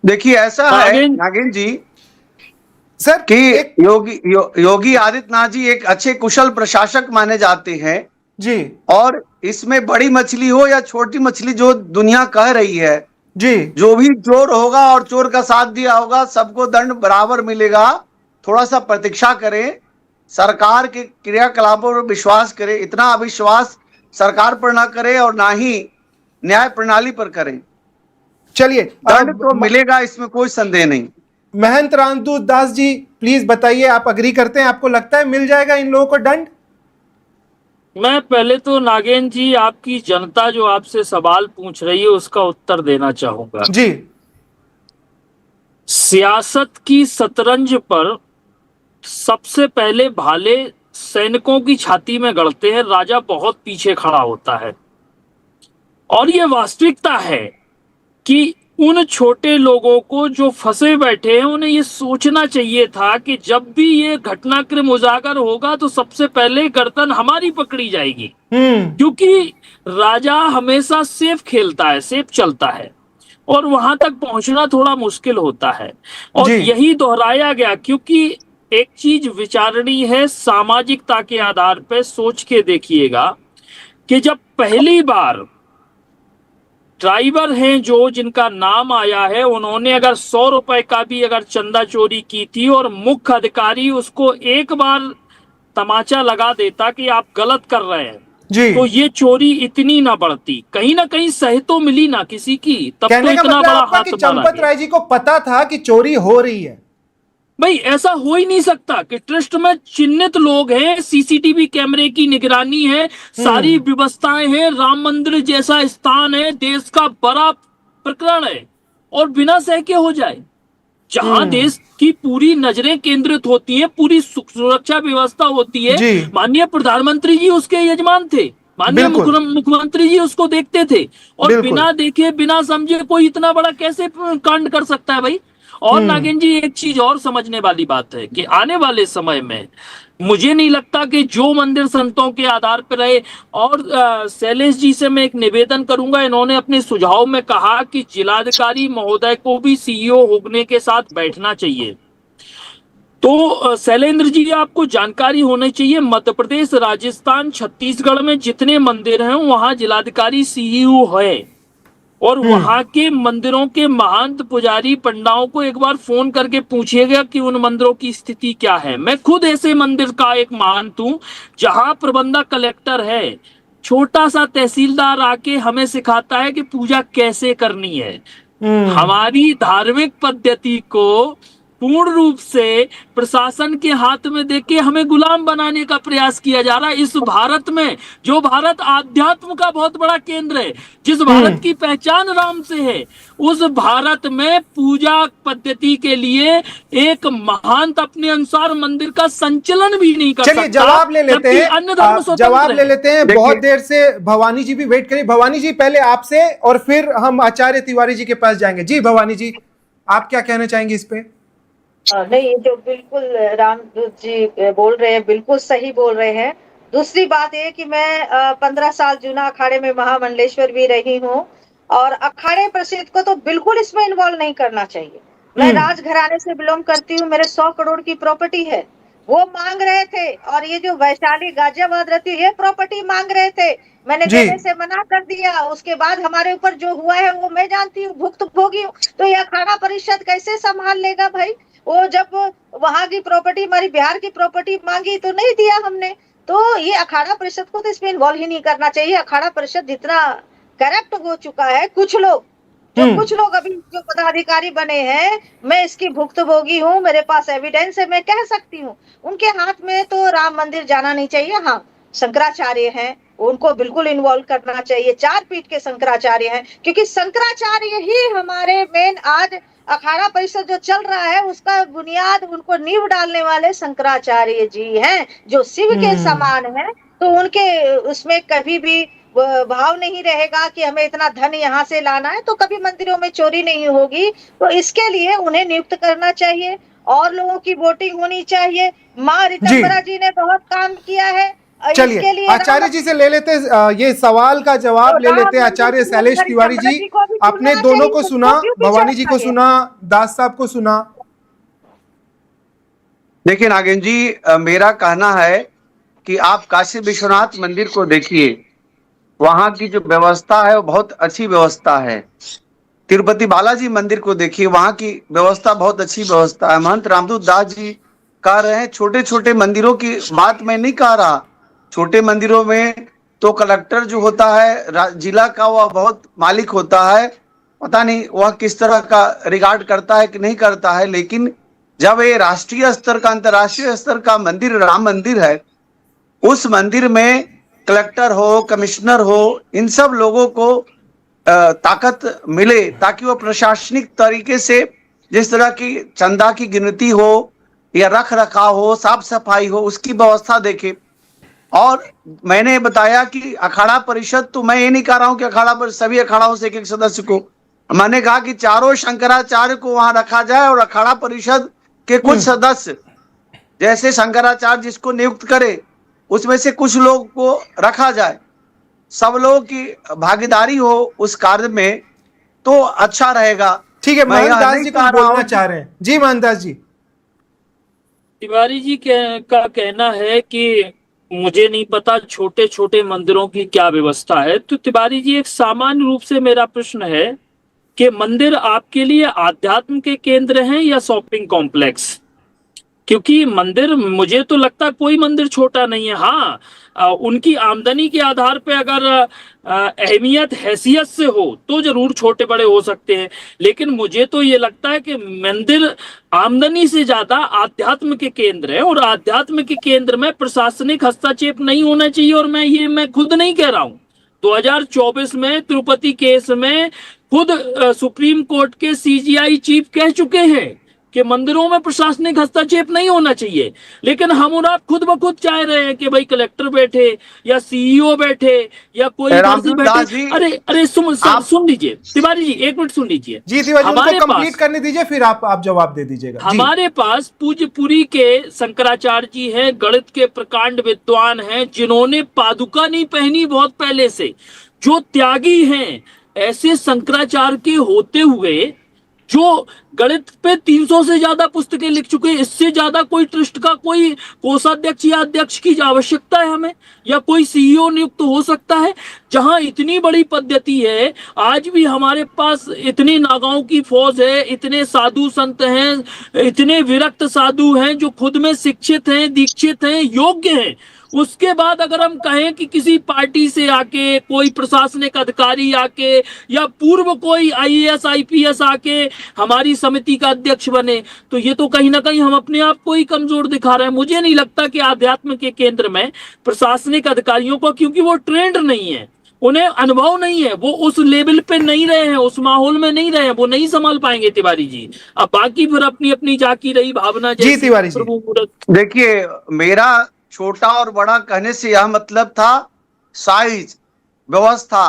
देखिए ऐसा है नागिन जी सर कि योगी आदित्यनाथ जी एक अच्छे कुशल प्रशासक माने जाते हैं जी और इसमें बड़ी मछली हो या छोटी मछली जो दुनिया कह रही है, जी जो भी चोर होगा और चोर का साथ दिया होगा सबको दंड बराबर मिलेगा। थोड़ा सा प्रतीक्षा करें, सरकार के क्रियाकलापों पर विश्वास करें। इतना अविश्वास सरकार पर ना करें और ना ही न्याय प्रणाली पर करें। चलिए दंड तो मिलेगा, इसमें कोई संदेह नहीं। महंत रामदूत दास जी प्लीज बताइए, आप अग्री करते हैं? आपको लगता है मिल जाएगा इन लोगों को दंड? मैं पहले तो नागेंद्र जी आपकी जनता जो आपसे सवाल पूछ रही है उसका उत्तर देना चाहूंगा जी। सियासत की शतरंज पर सबसे पहले भाले सैनिकों की छाती में गड़ते हैं, राजा बहुत पीछे खड़ा होता है। और ये वास्तविकता है कि उन छोटे लोगों को जो फंसे बैठे हैं उन्हें ये सोचना चाहिए था कि जब भी ये घटनाक्रम उजागर होगा तो सबसे पहले गर्दन हमारी पकड़ी जाएगी, क्योंकि राजा हमेशा सेफ खेलता है, सेफ चलता है और वहां तक पहुंचना थोड़ा मुश्किल होता है। और यही दोहराया गया, क्योंकि एक चीज विचारणीय है सामाजिकता के आधार पर। सोच के देखिएगा कि जब पहली बार ड्राइवर हैं जो जिनका नाम आया है, उन्होंने अगर 100 रुपए का भी अगर चंदा चोरी की थी और मुख्य अधिकारी उसको एक बार तमाचा लगा देता कि आप गलत कर रहे हैं तो ये चोरी इतनी ना बढ़ती। कहीं ना कहीं सह तो मिली ना किसी की, तब तो इतना बड़ा हाथ मारा। चंपत राय जी को पता था कि चोरी हो रही है? भाई ऐसा हो ही नहीं सकता कि ट्रस्ट में चिन्हित लोग हैं, सीसीटीवी कैमरे की निगरानी है, सारी व्यवस्थाएं हैं, राम मंदिर जैसा स्थान है, देश का बड़ा प्रकरण है और बिना सह के हो जाए। जहां देश की पूरी नजरें केंद्रित होती हैं, पूरी सुरक्षा व्यवस्था होती है, माननीय प्रधानमंत्री जी उसके यजमान थे, माननीय मुख्यमंत्री जी उसको देखते थे और बिना देखे बिना समझे कोई इतना बड़ा कैसे कांड कर सकता है भाई। और नागेंद्र जी एक चीज और समझने वाली बात है कि आने वाले समय में मुझे नहीं लगता कि जो मंदिर संतों के आधार पर रहे। और शैलेश जी से मैं एक निवेदन करूंगा, इन्होंने अपने सुझाव में कहा कि जिलाधिकारी महोदय को भी सीईओ होने के साथ बैठना चाहिए। तो शैलेंद्र जी आपको जानकारी होनी चाहिए, मध्य प्रदेश, राजस्थान, छत्तीसगढ़ में जितने मंदिर हैं वहां जिलाधिकारी सीईओ है और वहां के मंदिरों के महंत पुजारी पंडाओं को एक बार फोन करके पूछिएगा कि उन मंदिरों की स्थिति क्या है। मैं खुद ऐसे मंदिर का एक महंत हूं जहां प्रबंधक कलेक्टर है, छोटा सा तहसीलदार आके हमें सिखाता है कि पूजा कैसे करनी है। हमारी धार्मिक पद्धति को पूर्ण रूप से प्रशासन के हाथ में देके हमें गुलाम बनाने का प्रयास किया जा रहा है। इस भारत में, जो भारत आध्यात्म का बहुत बड़ा केंद्र है, जिस भारत की पहचान राम से है, उस भारत में पूजा पद्धति के लिए एक महंत अपने अनुसार मंदिर का संचालन भी नहीं कर सकता। चलिए जवाब ले लेते हैं, अन्य धर्म जवाब ले लेते हैं। बहुत देर से भवानी जी भी वेट करिए। भवानी जी पहले आपसे और फिर हम आचार्य तिवारी जी के पास जाएंगे। जी भवानी जी, आप क्या कहना चाहेंगे इस पे? नहीं, ये जो बिल्कुल रामदूत जी बोल रहे हैं बिल्कुल सही बोल रहे हैं। दूसरी बात ये कि मैं 15 साल जूना अखाड़े में महामंडलेश्वर भी रही हूँ और अखाड़े प्रसिद्ध को तो बिल्कुल इसमें इन्वॉल्व नहीं करना चाहिए। मैं राजघराने से बिलोंग करती हूँ, मेरे 100 करोड़ की प्रॉपर्टी है। वो मांग रहे थे और ये जो वैशाली गाजियाबाद रहती है ये प्रॉपर्टी मांग रहे थे, मैंने देने से मना कर दिया। उसके बाद हमारे ऊपर जो हुआ है वो मैं जानती हूँ, भुक्तभोगी हूँ। तो ये अखाड़ा परिषद कैसे संभाल लेगा भाई? वो जब वहां की प्रॉपर्टी, हमारी बिहार की प्रॉपर्टी मांगी तो नहीं दिया हमने। तो ये अखाड़ा परिषद को तो इसमें इन्वॉल्व ही नहीं करना चाहिए। अखाड़ा परिषद इतना करप्ट हो चुका है, कुछ लोग अभी जो पदाधिकारी बने हैं, मैं इसकी भुक्तभोगी हूँ, मेरे पास एविडेंस है, मैं कह सकती हूँ, उनके हाथ में तो राम मंदिर जाना नहीं चाहिए। हाँ, शंकराचार्य हैं, उनको बिल्कुल इन्वॉल्व करना चाहिए। 4 पीठ के शंकराचार्य हैं, क्योंकि शंकराचार्य ही हमारे मेन आज अखाड़ा परिषद जो चल रहा है उसका बुनियाद, उनको नींव डालने वाले शंकराचार्य जी हैं, जो शिव के समान हैं। तो उनके उसमें कभी भी भाव नहीं रहेगा कि हमें इतना धन यहाँ से लाना है, तो कभी मंदिरों में चोरी नहीं होगी। तो इसके लिए उन्हें नियुक्त करना चाहिए और लोगों की वोटिंग होनी चाहिए। माँ ऋतंबरा जी ने बहुत काम किया है, चलिए इसके लिए आचार्य जी से ले लेते ये सवाल का जवाब ले लेते आचार्य शैलेश तिवारी जी। आपने दोनों को सुना, भवानी जी को सुना, दास साहब को सुना। देखिए नागेंद्र जी, मेरा कहना है कि आप काशी विश्वनाथ मंदिर को देखिए, वहां की जो व्यवस्था है वो बहुत अच्छी व्यवस्था है। तिरुपति बालाजी मंदिर को देखिए, वहां की व्यवस्था बहुत अच्छी व्यवस्था है। महंत रामदूत दास जी कह रहे हैं छोटे छोटे मंदिरों की बात मैं नहीं कह रहा। छोटे मंदिरों में तो कलेक्टर जो होता है जिला का, वह बहुत मालिक होता है, पता नहीं वह किस तरह का रिगार्ड करता है कि नहीं करता है। लेकिन जब ये राष्ट्रीय स्तर का, अंतर्राष्ट्रीय स्तर का मंदिर, राम मंदिर है, उस मंदिर में कलेक्टर हो, कमिश्नर हो, इन सब लोगों को ताकत मिले ताकि वो प्रशासनिक तरीके से जिस तरह की चंदा की गिनती हो या रख रखाव हो, साफ सफाई हो, उसकी व्यवस्था देखे। और मैंने बताया कि अखाड़ा परिषद, तो मैं ये नहीं कह रहा हूं कि अखाड़ा पर सभी अखाड़ाओं से एक एक सदस्य को, मैंने कहा कि चारों शंकराचार्य को वहां रखा जाए और अखाड़ा परिषद के कुछ सदस्य, जैसे शंकराचार्य जिसको नियुक्त करे उसमें से कुछ लोग को रखा जाए, सब लोगों की भागीदारी हो उस कार्य में, तो अच्छा रहेगा। ठीक है, महंदास जी कुछ बोलना चाह रहे हैं। जी महंदास जी। तिवारी जी का कहना है कि मुझे नहीं पता छोटे छोटे मंदिरों की क्या व्यवस्था है। तो तिवारी जी, एक सामान्य रूप से मेरा प्रश्न है कि मंदिर आपके लिए आध्यात्म के केंद्र हैं या शॉपिंग कॉम्प्लेक्स? क्योंकि मंदिर, मुझे तो लगता कोई मंदिर छोटा नहीं है। हाँ, उनकी आमदनी के आधार पे अगर अहमियत हैसियत से हो तो जरूर छोटे बड़े हो सकते हैं, लेकिन मुझे तो ये लगता है कि मंदिर आमदनी से ज्यादा आध्यात्म के केंद्र है, और आध्यात्म के केंद्र में प्रशासनिक हस्तक्षेप नहीं होना चाहिए। और मैं खुद नहीं कह रहा हूँ, 2024 में तिरुपति केस में खुद सुप्रीम कोर्ट के सीजीआई चीफ कह चुके हैं कि मंदिरों में प्रशासनिक हस्तक्षेप नहीं होना चाहिए। लेकिन हम और आप खुद ब खुद चाह रहे हैं कि भाई कलेक्टर बैठे या सीईओ बैठे या कोई इधर से बैठे। अरे सुन लीजिए तिवारी जी, एक मिनट सुन लीजिए जी। तिवारी उनको कंप्लीट करने दीजिए, फिर आप जवाब दे दीजिएगा। हमारे पास पूज्यपुरी के शंकराचार्य जी हैं, गणित के प्रकांड विद्वान हैं, जिन्होंने पादुका नहीं पहनी बहुत पहले से, जो त्यागी हैं। ऐसे शंकराचार्य के होते हुए जो गणित पे 300 से ज्यादा पुस्तकें लिख चुके हैं, इससे ज्यादा कोई ट्रस्ट का कोई कोषाध्यक्ष या अध्यक्ष की आवश्यकता है हमें, या कोई सीईओ नियुक्त हो सकता है? जहां इतनी बड़ी पद्धति है, आज भी हमारे पास इतनी नागाओं की फौज है, इतने साधु संत हैं, इतने विरक्त साधु हैं जो खुद में शिक्षित हैं, दीक्षित हैं, योग्य हैं। उसके बाद अगर हम कहें कि किसी पार्टी से आके कोई प्रशासनिक अधिकारी आके या पूर्व कोई आईएएस आईपीएस आके हमारी समिति का अध्यक्ष बने, तो ये तो कहीं ना कहीं हम अपने आप को ही कमजोर दिखा रहे हैं। मुझे नहीं लगता कि आध्यात्म के केंद्र में प्रशासनिक अधिकारियों को, क्योंकि वो ट्रेंड नहीं है, उन्हें अनुभव नहीं है, वो उस लेवल पे नहीं रहे हैं, उस माहौल में नहीं रहे हैं, वो नहीं संभाल पाएंगे तिवारी जी। अब बाकी फिर अपनी अपनी जाकी रही भावना। जी तिवारी जी, देखिए, मेरा छोटा और बड़ा कहने से यह मतलब था साइज, व्यवस्था।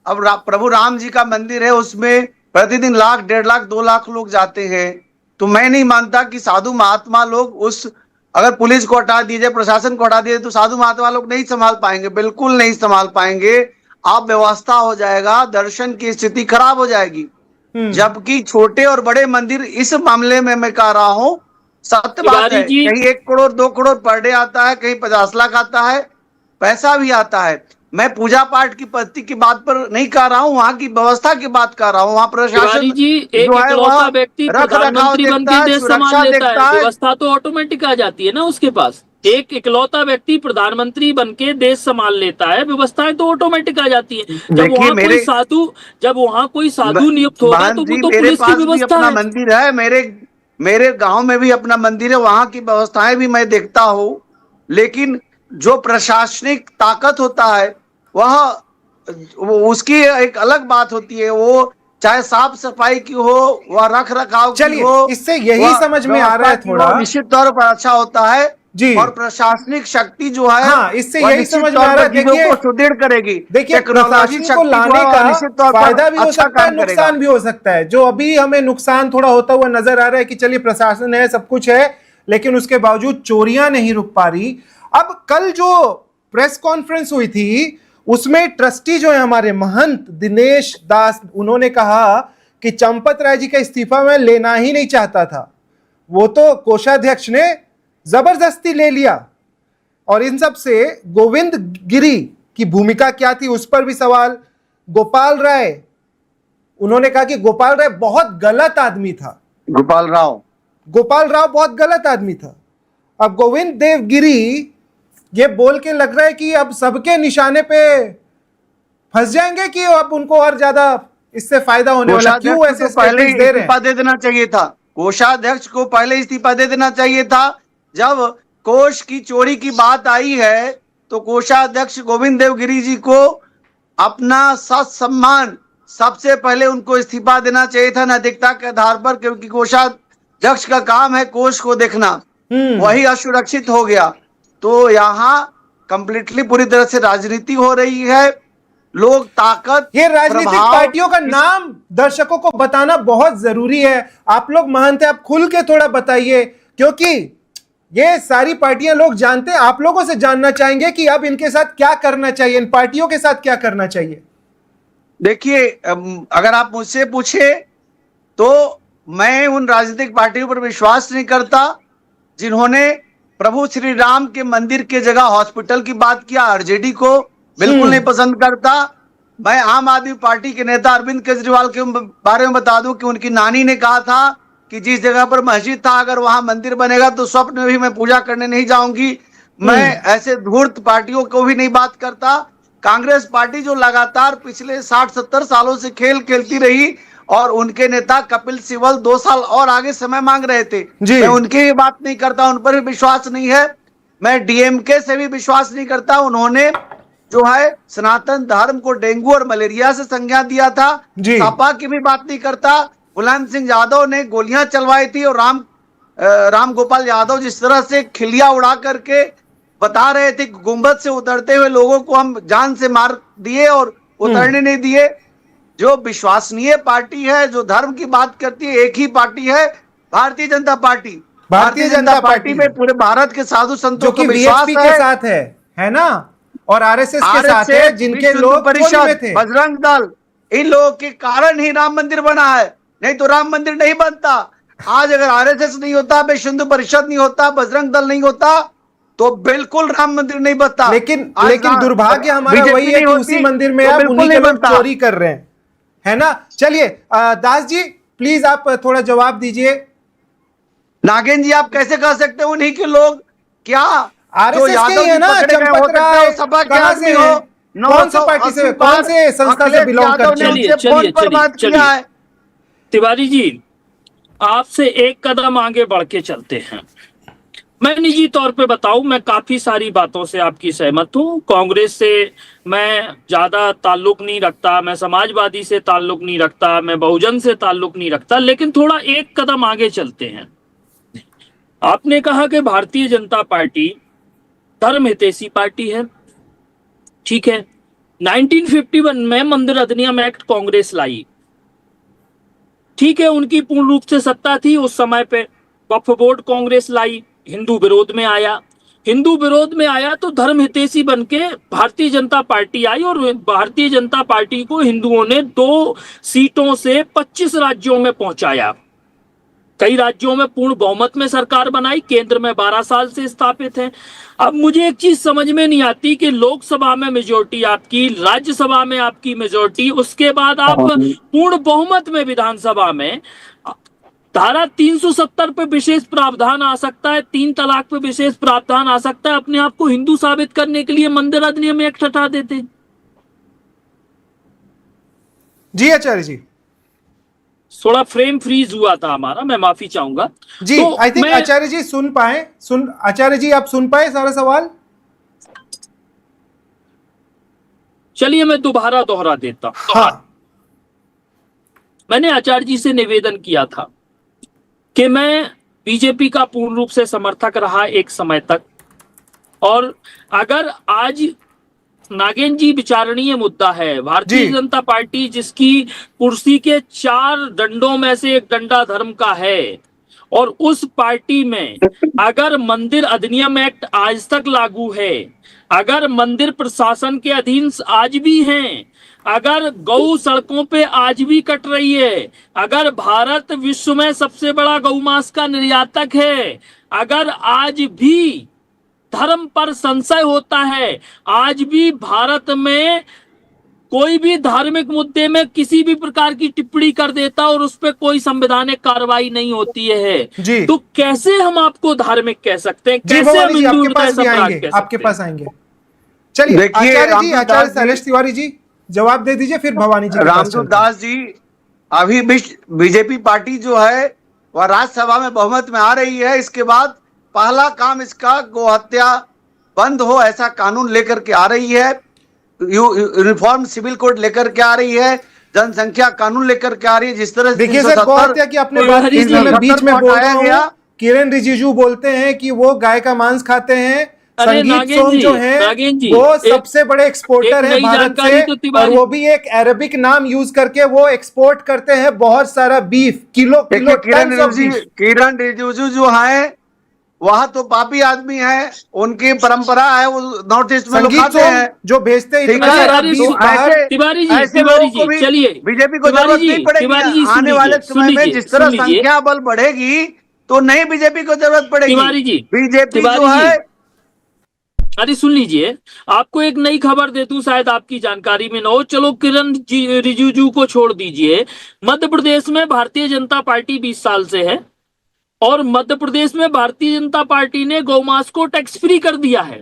अब प्रभु राम जी का मंदिर है, उसमें प्रतिदिन 1 लाख, 1.5 लाख, 2 लाख लोग जाते हैं। तो मैं नहीं मानता कि साधु महात्मा लोग उस, अगर पुलिस को हटा दीजिए, प्रशासन को हटा दीजिए, तो साधु महात्मा लोग नहीं संभाल पाएंगे, बिल्कुल नहीं संभाल पाएंगे। आप व्यवस्था हो जाएगा, दर्शन की स्थिति खराब हो जाएगी। जबकि छोटे और बड़े मंदिर, इस मामले में मैं कह रहा हूं, सत्य बात है, कहीं 1 करोड़ 2 करोड़ पर डे आता है, कहीं 50 लाख आता है, पैसा भी आता है। मैं पूजा पाठ की पद्धति की बात पर नहीं कर रहा हूँ, वहां की व्यवस्था की बात कर रहा हूँ। वहां प्रशासन जी, एक इकलौता व्यक्ति प्रधानमंत्री बन के देश संभाल लेता है, व्यवस्था तो ऑटोमेटिक आ जाती है ना उसके पास। एक इकलौता व्यक्ति प्रधानमंत्री बन के देश संभाल लेता है, व्यवस्थाएं तो ऑटोमेटिक आ जाती है। जब वहाँ कोई साधु नियुक्त होगा तो वो तो पुलिस की व्यवस्था है। मंदिर है, मेरे गांव में भी अपना मंदिर है, वहां की व्यवस्थाएं भी मैं देखता हूं। लेकिन जो प्रशासनिक ताकत होता है वह उसकी एक अलग बात होती है, वो चाहे साफ सफाई की हो, वह रख रखाव की हो, इससे यही समझ में आ रहा है थोड़ा, निश्चित तौर पर अच्छा होता है जी। और प्रशासनिक शक्ति जो है, हाँ, इससे यही समझ में आ रहा है, देखिए को सुदृढ़ करेगी। देखिए, प्रशासन को लाने का फायदा भी हो सकता है, नुकसान भी हो सकता है। जो अभी हमें नुकसान थोड़ा होता हुआ नजर आ रहा है कि चलिए प्रशासन है, सब कुछ है, लेकिन उसके बावजूद चोरियां नहीं रुक पा रही। अब कल जो प्रेस कॉन्फ्रेंस हुई थी, उसमें ट्रस्टी जो है हमारे महंत दिनेश दास, उन्होंने कहा कि चंपत राय जी का इस्तीफा मैं लेना ही नहीं चाहता था, वो तो कोषाध्यक्ष ने जबरदस्ती ले लिया। और इन सब से गोविंद गिरी की भूमिका क्या थी उस पर भी सवाल। गोपाल राय, उन्होंने कहा कि गोपाल राय बहुत गलत आदमी था। गोपाल राव बहुत गलत आदमी था। अब गोविंद देव गिरी ये बोल के लग रहा है कि अब सबके निशाने पे फंस जाएंगे कि अब उनको और ज्यादा इससे फायदा होने वाला। क्यों ऐसे स्टेटमेंट्स दे रहे हैं? इस्तीफा दे देना चाहिए था, कोषाध्यक्ष को पहले इस्तीफा दे देना चाहिए था। जब कोष की चोरी की बात आई है तो कोषाध्यक्ष गोविंद देव गिरी जी को अपना सत सम्मान सबसे पहले उनको इस्तीफा देना चाहिए था नैतिकता के आधार पर, क्योंकि कोषाध्यक्ष का काम है कोष को देखना, वही असुरक्षित हो गया। तो यहाँ कंप्लीटली पूरी तरह से राजनीति हो रही है। लोग ताकत, ये राजनीतिक पार्टियों का नाम दर्शकों को बताना बहुत जरूरी है। आप लोग महंत हैं, आप खुल के थोड़ा बताइए, क्योंकि ये सारी पार्टियां लोग जानते हैं। आप लोगों से जानना चाहेंगे कि अब इनके साथ क्या करना चाहिए, इन पार्टियों के साथ क्या करना चाहिए। देखिए, अगर आप मुझसे पूछे तो मैं उन राजनीतिक पार्टियों पर विश्वास नहीं करता जिन्होंने प्रभु श्री राम के मंदिर के जगह हॉस्पिटल की बात किया। आरजेडी को बिल्कुल नहीं पसंद करता। मैं आम आदमी पार्टी के नेता अरविंद केजरीवाल के बारे में बता दूं कि उनकी नानी ने कहा था कि जिस जगह पर मस्जिद था अगर वहां मंदिर बनेगा तो स्वप्न में भी मैं पूजा करने नहीं जाऊंगी। मैं ऐसे धूर्त पार्टियों को भी नहीं बात करता। कांग्रेस पार्टी जो लगातार पिछले 60-70 सालों से खेल खेलती रही और उनके नेता कपिल सिब्बल 2 साल और आगे समय मांग रहे थे, मैं उनकी भी बात नहीं करता, उन पर भी विश्वास नहीं है। मैं डीएमके से भी विश्वास नहीं करता। उन्होंने जो है सनातन धर्म को डेंगू और मलेरिया से संज्ञा दिया था। सपा की भी बात नहीं करता। मुलायम सिंह यादव ने गोलियां चलवाई थी और राम गोपाल यादव जिस तरह से खिलिया उड़ा करके बता रहे थे कि गुंबद से उतरते हुए लोगों को हम जान से मार दिए और उतरने नहीं दिए। जो विश्वसनीय पार्टी है, जो धर्म की बात करती है, एक ही पार्टी है, भारतीय जनता पार्टी। भारतीय जनता पार्टी में पूरे भारत के साधु संतों को विश्वास के साथ है ना, और आरएसएस के साथ है, जिनके लोग परिषद, बजरंग दल, इन लोगों के कारण ही राम मंदिर बना है, नहीं तो राम मंदिर नहीं बनता। आज अगर आरएसएस नहीं होता, विश्व हिंदू परिषद नहीं होता, बजरंग दल नहीं होता, तो बिल्कुल राम मंदिर नहीं बनता। लेकिन दुर्भाग्य हमारा वही है कि उसी मंदिर में आप उन्हीं के लोग चोरी कर रहे हैं, है ना। चलिए दास जी प्लीज आप थोड़ा जवाब दीजिए। नागेंद्र जी, आप कैसे कह सकते हो उन्हीं के लोग? क्या आरएसएस के ही है ना, चंपत राय कहां से हो, कौन सी पार्टी से, कौन से संस्था से बिलोंग करते हैं? चलिए तिवारी जी, आपसे एक कदम आगे बढ़ के चलते हैं। मैं निजी तौर पे बताऊं, मैं काफी सारी बातों से आपकी सहमत हूं। कांग्रेस से मैं ज्यादा ताल्लुक नहीं रखता, मैं समाजवादी से ताल्लुक नहीं रखता, मैं बहुजन से ताल्लुक नहीं रखता, लेकिन थोड़ा एक कदम आगे चलते हैं। आपने कहा कि भारतीय जनता पार्टी धर्म हितैषी पार्टी है, ठीक है। 1951 में मंदिर अधिनियम एक्ट कांग्रेस लाई, ठीक है, उनकी पूर्ण रूप से सत्ता थी उस समय पे। वक्फ बोर्ड कांग्रेस लाई, हिंदू विरोध में आया तो धर्म हितैषी बन के भारतीय जनता पार्टी आई और भारतीय जनता पार्टी को हिंदुओं ने 2 सीटों से 25 राज्यों में पहुंचाया। कई राज्यों में पूर्ण बहुमत में सरकार बनाई, केंद्र में 12 साल से स्थापित है। अब मुझे एक चीज समझ में नहीं आती कि लोकसभा में मेजोरिटी आपकी, राज्यसभा में आपकी मेजोरिटी, उसके बाद आप पूर्ण बहुमत में विधानसभा में धारा 370 पे विशेष प्रावधान आ सकता है, 3 तलाक पे विशेष प्रावधान आ सकता है, अपने आप को हिंदू साबित करने के लिए मंदिर अधिनियम एक्ट हटा देते। जी आचार्य जी, थोड़ा फ्रेम फ्रीज हुआ था हमारा, मैं माफी चाहूंगा जी। आई थिंक आचार्य जी आचार्य जी आप सुन पाए सारा सवाल? चलिए मैं दोबारा दोहरा देता हूं। हाँ। मैंने आचार्य जी से निवेदन किया था कि मैं बीजेपी का पूर्ण रूप से समर्थक रहा एक समय तक, और अगर आज नागेंद्र जी विचारणीय मुद्दा है, भारतीय जनता पार्टी जिसकी कुर्सी के 4 डंडों में से एक डंडा धर्म का है और उस पार्टी में अगर मंदिर अधिनियम एक्ट आज तक लागू है, अगर मंदिर प्रशासन के अधीन आज भी हैं, अगर गौ सड़कों पे आज भी कट रही है, अगर भारत विश्व में सबसे बड़ा गौ मांस का निर्यातक है, अगर आज भी धर्म पर संशय होता है, आज भी भारत में कोई भी धार्मिक मुद्दे में किसी भी प्रकार की टिप्पणी कर देता और उस पर कोई संवैधानिक कार्रवाई नहीं होती है, जी। तो कैसे हम आपको धार्मिक कह सकते हैं? जी कैसे हम भवानी जी, हिंदू आपके पास भी सम्राट आएंगे, कह सकते आपके हैं? पास आएंगे। चलिए देखिए, आचार्य जी, रामदूत आचार्य दास जी- शैलेश तिवारी जी जवाब दे दीजिए, फिर भवानी जी के पास रामदूत चलते हैं। दास जी, अभी बीजेपी पार्टी जो है वह राज्यसभा में बहुमत में आ रही है। इसके बाद पहला काम इसका गौ हत्या बंद हो ऐसा कानून लेकर के आ रही है, यूनिफॉर्म सिविल कोड लेकर के आ रही है, जनसंख्या कानून लेकर के आ रही है। जिस तरह से देखिए सर, 370 गौ हत्या की आपने बात की, जी, मैं बीच में बोल रहा हटाया हूँ। गया। किरण रिजिजू बोलते हैं कि वो गाय का मांस खाते हैं। अरे संगीत नागेंद्र सोम जी, जो है नागेंद्र जी, वो एक- सबसे बड़े एक्सपोर्टर एक है नई भारत जानकारी से, तो तिवारी- और वो भी एक अरेबिक नाम यूज करके वो एक्सपोर्ट करते हैं बहुत सारा बीफ, किलो किलो देखिए, टन्स ऑफ बीफ। किरण रिजिजू जो है वह तो पापी आदमी है, उनकी परंपरा है, वो नॉर्थ ईस्ट में लोग संगीत खाते सोम हैं। जो भेजते हैं ठीक इतना है, सारा अरे बीफ तो बाहर। ऐसे तिवारी जी, ऐसे तिवारी लोगों को जी, भी चलिए, बीजेपी को तिवारी जरूरत जी, नहीं पड़ेगी। तिवारी जी, सुन आने वाले लीजिए, समय सुन में लीजिए, जिस तरह सुन लीजिए। संख्या बल बढ़ेगी तो नई बीजेपी को जरूरत पड़ेगी। तिवारी जी, बीजेपी जो तिवारी जी, है, अरे सुन लीजिए, आपको एक नई खबर दे दूं, शायद आपकी जानकारी में न हो। चलो किरण रिजिजू को छोड़ दीजिए। मध्य प्रदेश में भारतीय जनता पार्टी 20 साल से है, और मध्य प्रदेश में भारतीय जनता पार्टी ने गौमांस को टैक्स फ्री कर दिया है।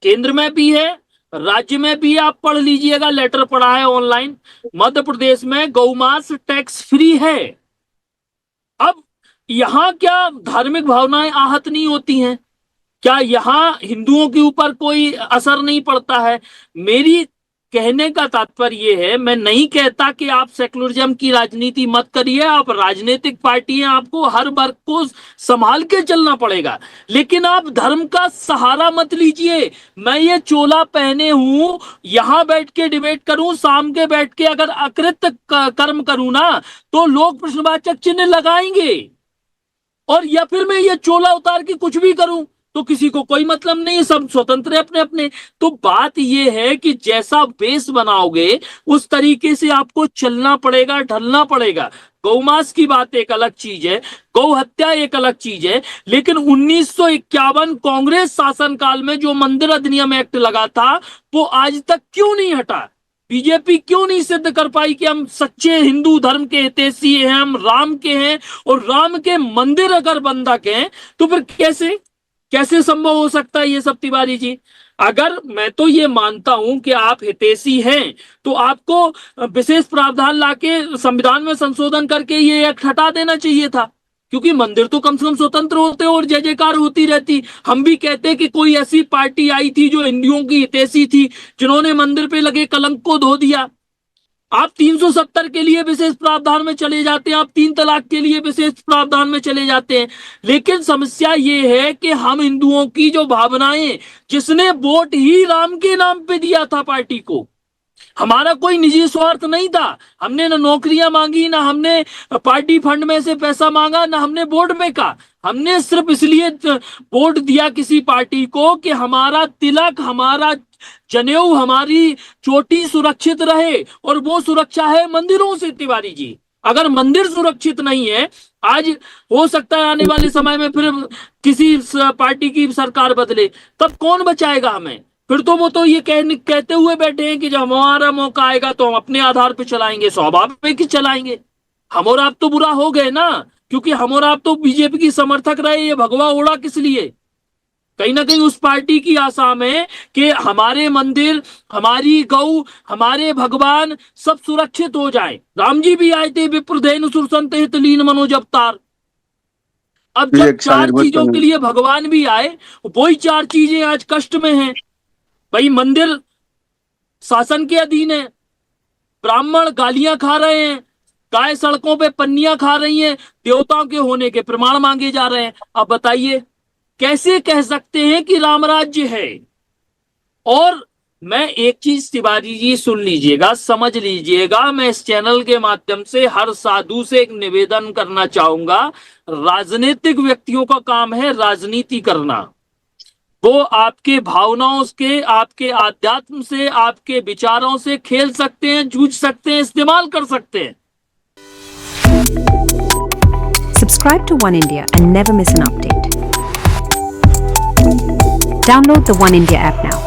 केंद्र में भी है, राज्य में भी, आप पढ़ लीजिएगा, लेटर पढ़ा है ऑनलाइन। मध्य प्रदेश में गौमांस टैक्स फ्री है। अब यहां क्या धार्मिक भावनाएं आहत नहीं होती हैं? क्या यहां हिंदुओं के ऊपर कोई असर नहीं पड़ता है? मेरी कहने का तात्पर्य यह है, मैं नहीं कहता कि आप सेकुलरिज्म की राजनीति मत करिए, आप राजनीतिक पार्टी हैं, आपको हर वर्ग को संभाल के चलना पड़ेगा, लेकिन आप धर्म का सहारा मत लीजिए। मैं ये चोला पहने हूं, यहां बैठ के डिबेट करूं, शाम के बैठ के अगर अकृत कर्म करूं ना, तो लोग प्रश्नवाचक चिन्ह लगाएंगे। और या फिर मैं ये चोला उतार के कुछ भी करूं तो किसी को कोई मतलब नहीं है, सब स्वतंत्र है अपने अपने। तो बात यह है कि जैसा बेस बनाओगे उस तरीके से आपको चलना पड़ेगा, ढलना पड़ेगा। गौमांस की बात एक अलग चीज है, गौ हत्या एक अलग चीज है, लेकिन 1951 कांग्रेस शासनकाल में जो मंदिर अधिनियम एक्ट लगा था वो आज तक क्यों नहीं हटा? बीजेपी क्यों नहीं सिद्ध कर पाई कि हम सच्चे हिंदू धर्म के हितैषी हैं, हम राम के हैं, और राम के मंदिर अगर बंधक हैं तो फिर कैसे संभव हो सकता है ये सब? तिवारी जी, अगर मैं तो ये मानता हूं कि आप हितैषी हैं तो आपको विशेष प्रावधान लाके संविधान में संशोधन करके ये एक्ट हटा देना चाहिए था, क्योंकि मंदिर तो कम से कम स्वतंत्र होते और जय जयकार होती रहती। हम भी कहते कि कोई ऐसी पार्टी आई थी जो हिंदुओं की हितैषी थी, जिन्होंने मंदिर पे लगे कलंक को धो दिया। आप 370 के लिए विशेष प्रावधान में चले जाते हैं, आप 3 तलाक के लिए विशेष प्रावधान में चले जाते हैं, लेकिन समस्या ये है कि हम हिंदुओं की जो भावनाएं, जिसने वोट ही राम के नाम पे दिया था पार्टी को, हमारा कोई निजी स्वार्थ नहीं था, हमने ना नौकरियां मांगी, ना हमने पार्टी फंड में से पैसा मांगा, ना हमने बोर्ड में कहा, हमने सिर्फ इसलिए वोट दिया किसी पार्टी को कि हमारा तिलक, हमारा जनेऊ, हमारी चोटी सुरक्षित रहे, और वो सुरक्षा है मंदिरों से। तिवारी जी, अगर मंदिर सुरक्षित नहीं है, आज हो सकता है आने वाले समय में फिर किसी पार्टी की सरकार बदले, तब कौन बचाएगा हमें? फिर तो वो तो ये कहते हुए बैठे हैं कि जब हमारा मौका आएगा तो हम अपने आधार पे चलाएंगे, स्वाभाविक ही चलाएंगे। हम और आप तो बुरा हो गए ना, क्योंकि हम और आप तो बीजेपी की समर्थक रहे, ये भगवा ओढ़ा किस लिए? कहीं ना कहीं उस पार्टी की आशा में कि हमारे मंदिर, हमारी गौ, हमारे भगवान सब सुरक्षित हो जाए। राम जी भी आए थे, विप्रधेनु सुरसंत हित लीन मनोज अवतार। अब जब 4 चीजों के लिए भगवान भी आए, वही 4 चीजें आज कष्ट में हैं। भाई, मंदिर शासन के अधीन है, ब्राह्मण गालियां खा रहे हैं, गाय सड़कों पे पन्नियां खा रही हैं, देवताओं के होने के प्रमाण मांगे जा रहे हैं। अब बताइए कैसे कह सकते हैं कि राम राज्य है? और मैं एक चीज तिवारी जी सुन लीजिएगा, समझ लीजिएगा, मैं इस चैनल के माध्यम से हर साधु से एक निवेदन करना चाहूंगा। राजनीतिक व्यक्तियों का काम है राजनीति करना। वो आपके भावनाओं के, आपके आध्यात्म से, आपके विचारों से खेल सकते हैं, जूझ सकते हैं, इस्तेमाल कर सकते हैं। Subscribe to One India and never miss an update. Download the One India app now.